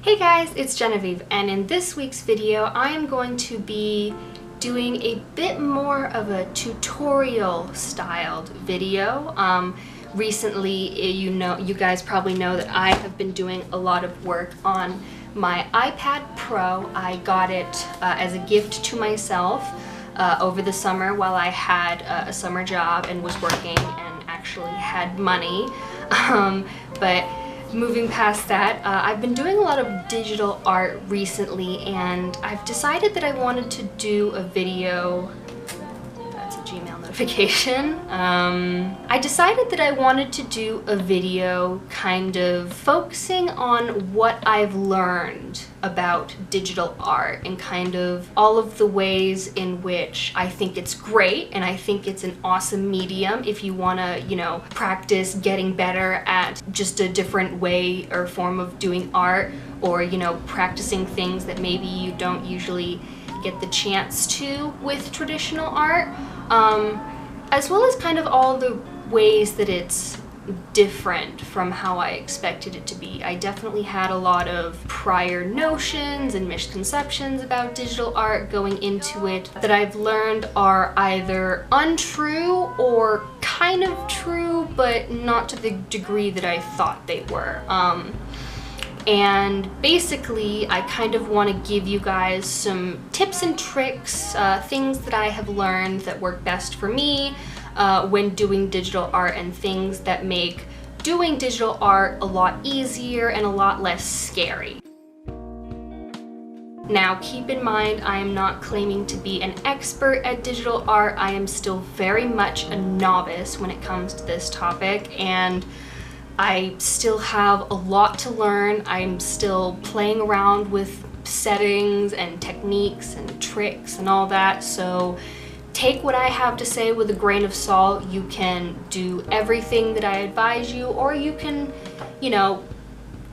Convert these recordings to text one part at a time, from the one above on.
Hey guys, it's Genevieve, and in this week's video I am going to be doing a bit more of a tutorial styled video. Recently, you guys probably know that I have been doing a lot of work on my iPad Pro. I got it as a gift to myself over the summer while I had a summer job and was working and actually had money. But moving past that, I've been doing a lot of digital art recently, and I've decided that I wanted to do a video. That's a Gmail notification. I decided that I wanted to do a video kind of focusing on what I've learned about digital art and kind of all of the ways in which I think it's great, and I think it's an awesome medium if you want to, practice getting better at just a different way or form of doing art, or, practicing things that maybe you don't usually get the chance to with traditional art, as well as kind of all the ways that it's different from how I expected it to be. I definitely had a lot of prior notions and misconceptions about digital art going into it that I've learned are either untrue or kind of true, but not to the degree that I thought they were. And basically, I kind of want to give you guys some tips and tricks, things that I have learned that work best for me when doing digital art, and things that make doing digital art a lot easier and a lot less scary. Now, keep in mind, I am not claiming to be an expert at digital art. I am still very much a novice when it comes to this topic, and I still have a lot to learn. I'm still playing around with settings and techniques and tricks and all that, so take what I have to say with a grain of salt. You can do everything that I advise you, or you can,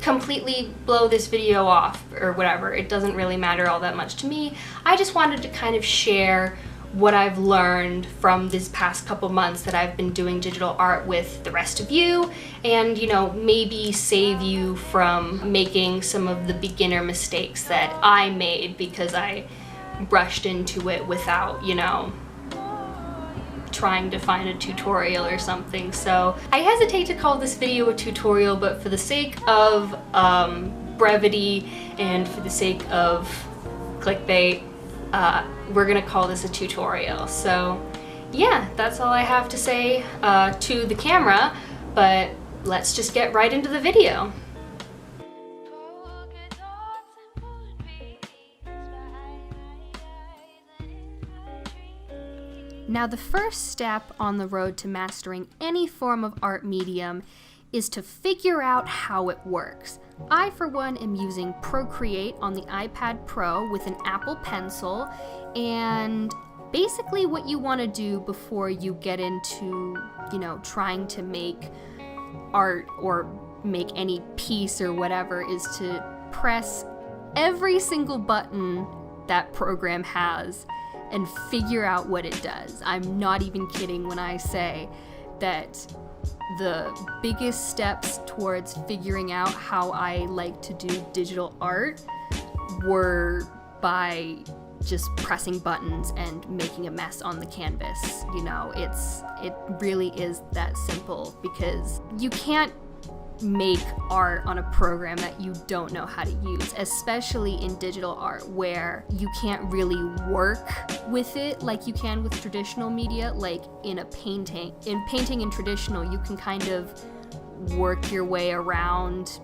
completely blow this video off or whatever. It doesn't really matter all that much to me. I just wanted to kind of share what I've learned from this past couple months that I've been doing digital art with the rest of you, and maybe save you from making some of the beginner mistakes that I made because I rushed into it without, trying to find a tutorial or something. So I hesitate to call this video a tutorial, but for the sake of brevity and for the sake of clickbait, we're gonna call this a tutorial. So yeah, that's all I have to say to the camera, but let's just get right into the video. Now, the first step on the road to mastering any form of art medium is to figure out how it works. I, for one, am using Procreate on the iPad Pro with an Apple Pencil, and basically what you want to do before you get into, trying to make art or make any piece or whatever is to press every single button that program has and figure out what it does. I'm not even kidding when I say that the biggest steps towards figuring out how I like to do digital art were by just pressing buttons and making a mess on the canvas. It really is that simple, because you can't make art on a program that you don't know how to use, especially in digital art where you can't really work with it like you can with traditional media. Like in a painting. In painting in traditional, you can kind of work your way around,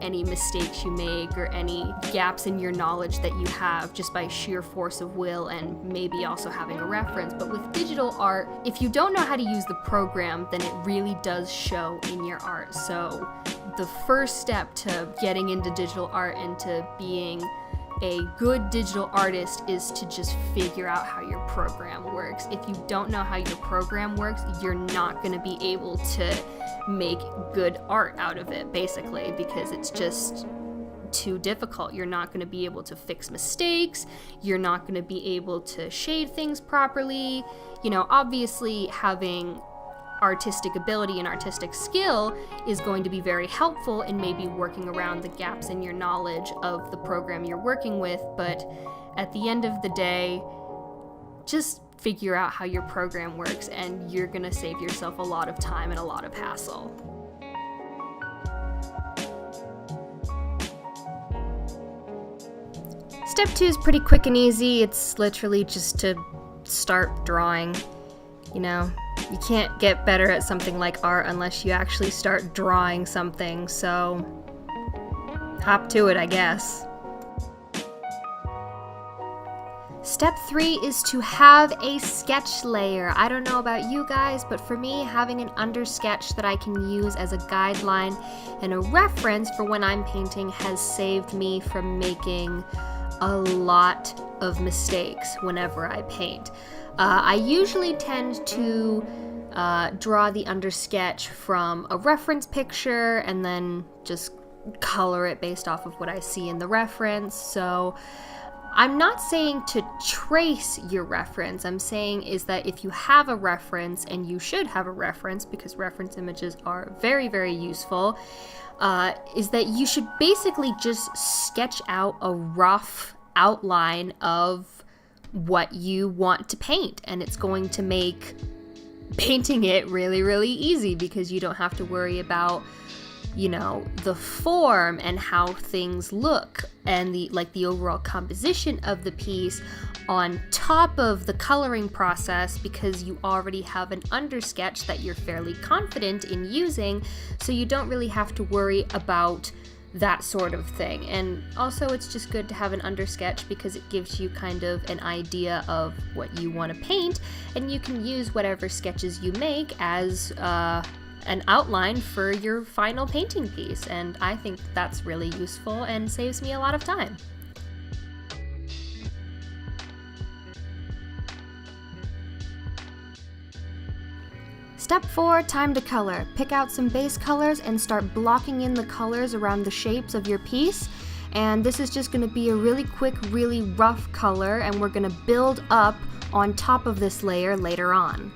any mistakes you make or any gaps in your knowledge that you have just by sheer force of will and maybe also having a reference. But with digital art, if you don't know how to use the program, then it really does show in your art. So the first step to getting into digital art and to being a good digital artist is to just figure out how your program works. If you don't know how your program works, you're not going to be able to make good art out of it, basically, because it's just too difficult. You're not going to be able to fix mistakes. You're not going to be able to shade things properly. Obviously having artistic ability and artistic skill is going to be very helpful in maybe working around the gaps in your knowledge of the program you're working with, but at the end of the day, just figure out how your program works and you're gonna save yourself a lot of time and a lot of hassle. Step 2 is pretty quick and easy. It's literally just to start drawing. You know, you can't get better at something like art unless you actually start drawing something, so hop to it, I guess. Step 3 is to have a sketch layer. I don't know about you guys, but for me, having an undersketch that I can use as a guideline and a reference for when I'm painting has saved me from making a lot of mistakes whenever I paint. I usually tend to draw the undersketch from a reference picture and then just color it based off of what I see in the reference. So I'm not saying to trace your reference. I'm saying is that if you have a reference, and you should have a reference because reference images are very, very useful, is that you should basically just sketch out a rough outline of what you want to paint, and it's going to make painting it really, really easy because you don't have to worry about, you know, the form and how things look and the overall composition of the piece on top of the coloring process, because you already have an undersketch that you're fairly confident in using, so you don't really have to worry about that sort of thing. And also it's just good to have an undersketch because it gives you kind of an idea of what you want to paint, and you can use whatever sketches you make as an outline for your final painting piece, and I think that's really useful and saves me a lot of time. Step 4, time to color. Pick out some base colors and start blocking in the colors around the shapes of your piece. And this is just going to be a really quick, really rough color, and we're going to build up on top of this layer later on.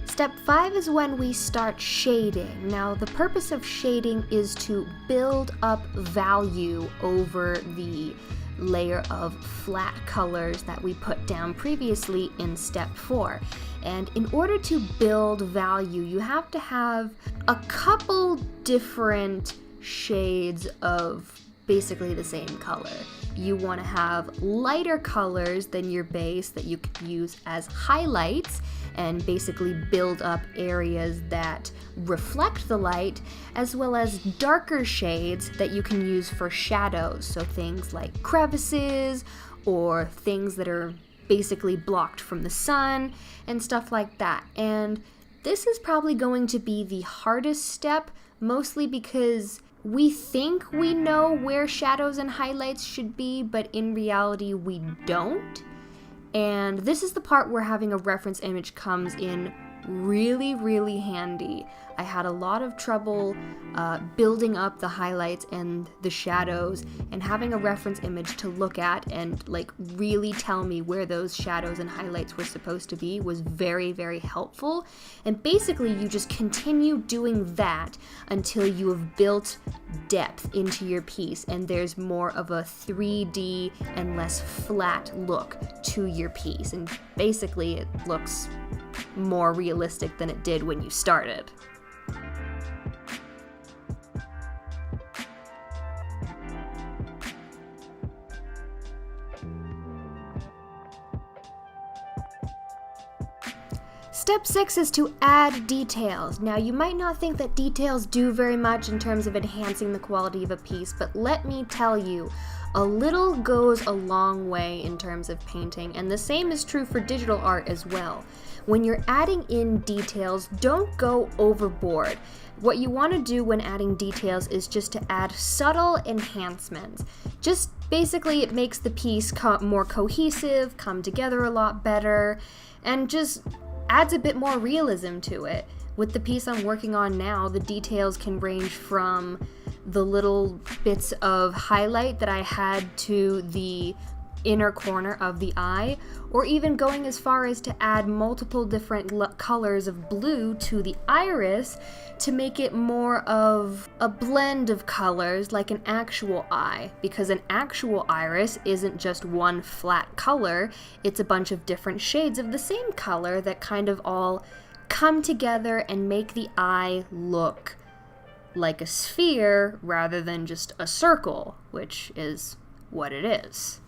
Step 5 is when we start shading. Now, the purpose of shading is to build up value over the layer of flat colors that we put down previously in step 4. And in order to build value, you have to have a couple different shades of basically the same color. You want to have lighter colors than your base that you could use as highlights and basically build up areas that reflect the light, as well as darker shades that you can use for shadows. So things like crevices or things that are basically blocked from the sun and stuff like that. And this is probably going to be the hardest step, mostly because we think we know where shadows and highlights should be, but in reality we don't. And this is the part where having a reference image comes in really, really handy. I had a lot of trouble building up the highlights and the shadows, and having a reference image to look at and like really tell me where those shadows and highlights were supposed to be was very, very helpful. And basically you just continue doing that until you have built depth into your piece and there's more of a 3D and less flat look to your piece, and basically it looks more realistic than it did when you started. Step 6 is to add details. Now, you might not think that details do very much in terms of enhancing the quality of a piece, but let me tell you, a little goes a long way in terms of painting, and the same is true for digital art as well. When you're adding in details, don't go overboard. What you want to do when adding details is just to add subtle enhancements. Just basically it makes the piece more cohesive, come together a lot better, and just adds a bit more realism to it. With the piece I'm working on now, the details can range from the little bits of highlight that I had to the inner corner of the eye, or even going as far as to add multiple different colors of blue to the iris to make it more of a blend of colors like an actual eye, because an actual iris isn't just one flat color, it's a bunch of different shades of the same color that kind of all come together and make the eye look like a sphere rather than just a circle, which is what it is.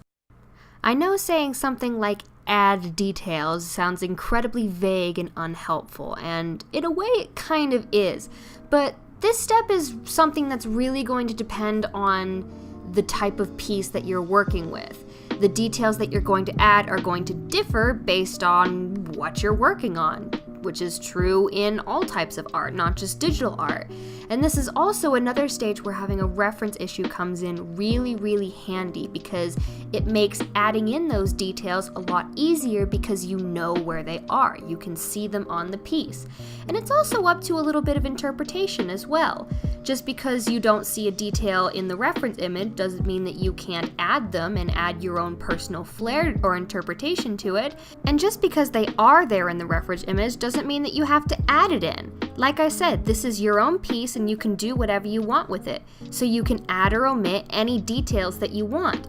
I know saying something like add details sounds incredibly vague and unhelpful, and in a way it kind of is, but this step is something that's really going to depend on the type of piece that you're working with. The details that you're going to add are going to differ based on what you're working on, which is true in all types of art, not just digital art. And this is also another stage where having a reference issue comes in really, really handy, because it makes adding in those details a lot easier because you know where they are. You can see them on the piece. And it's also up to a little bit of interpretation as well. Just because you don't see a detail in the reference image doesn't mean that you can't add them and add your own personal flair or interpretation to it. And just because they are there in the reference image doesn't mean that you have to add it in. Like I said, this is your own piece and you can do whatever you want with it. So you can add or omit any details that you want.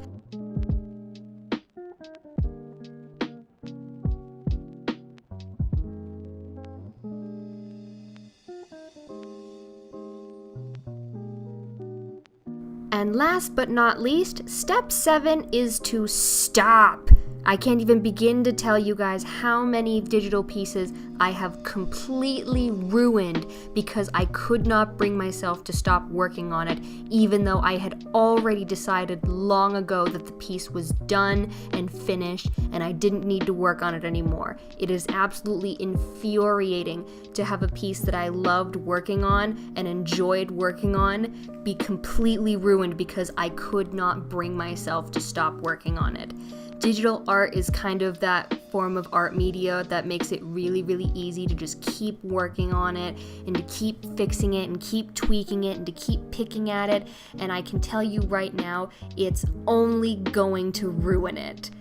And last but not least, step 7 is to stop. I can't even begin to tell you guys how many digital pieces I have completely ruined because I could not bring myself to stop working on it, even though I had already decided long ago that the piece was done and finished and I didn't need to work on it anymore. It is absolutely infuriating to have a piece that I loved working on and enjoyed working on be completely ruined because I could not bring myself to stop working on it. Digital art is kind of that form of art media that makes it really, really easy to just keep working on it and to keep fixing it and keep tweaking it and to keep picking at it. And I can tell you right now, it's only going to ruin it.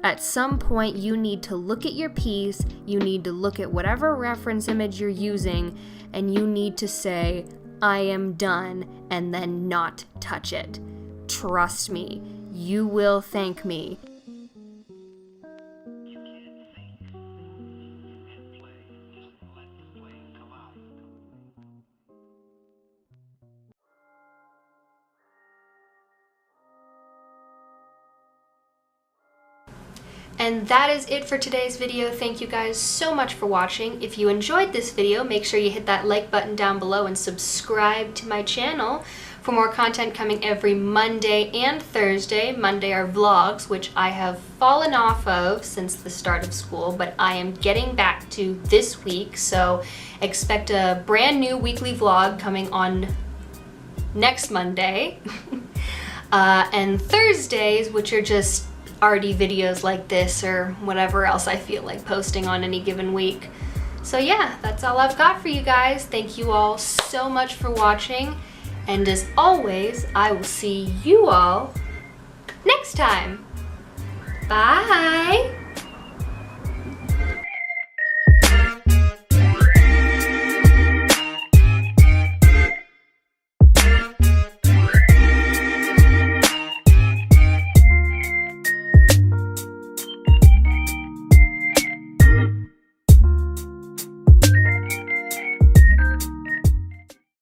At some point, you need to look at your piece, you need to look at whatever reference image you're using, and you need to say, I am done, and then not touch it. Trust me, you will thank me. And that is it for today's video. Thank you guys so much for watching. If you enjoyed this video, make sure you hit that like button down below and subscribe to my channel for more content coming every Monday and Thursday. Monday are vlogs, which I have fallen off of since the start of school, but I am getting back to this week, so expect a brand new weekly vlog coming on next Monday. And Thursdays, which are just arty videos like this or whatever else I feel like posting on any given week. So yeah, that's all I've got for you guys. Thank you all so much for watching, and as always, I will see you all next time. Bye!